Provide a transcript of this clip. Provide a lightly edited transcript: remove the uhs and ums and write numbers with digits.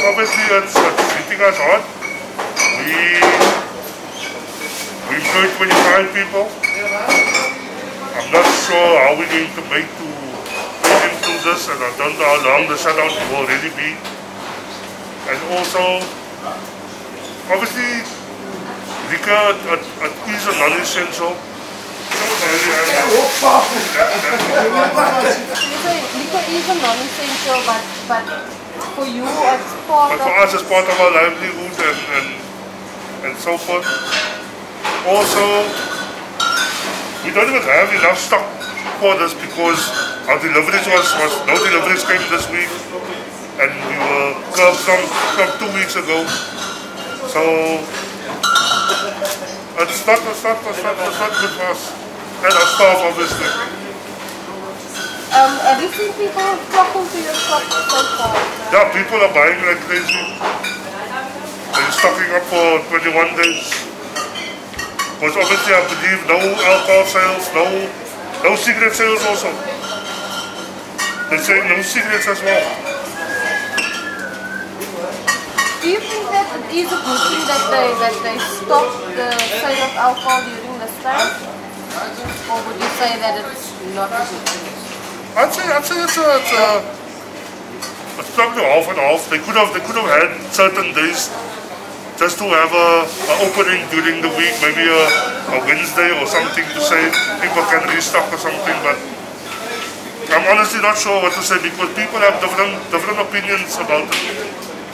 obviously it's hitting us hard. We employed 25 people. I'm not sure how we're going to make to put him through this, and I don't know how long the shutdown will really be. And also, obviously, liquor is a non-essential. Liquor is a non-essential, but for you it's part for us it's part of our livelihood and so forth. Also, we don't even have enough stock for this because our deliveries no deliveries came this week, and we were curbed from 2 weeks ago. So it's not good for us and our staff, obviously. Have you seen people flocking to your shop so far? Yeah, people are buying like crazy. They're stocking up for 21 days. Because obviously I believe no alcohol sales, no cigarette sales also. They say no cigarettes as well. Do you think that it is a good thing that they stop the sale of alcohol during this time? Or would you say that it's not a good thing? I'd say it's probably half and half. They could have had certain days just to have a opening during the week, maybe a Wednesday or something, to say people can restock or something. But I'm honestly not sure what to say because people have different opinions about it.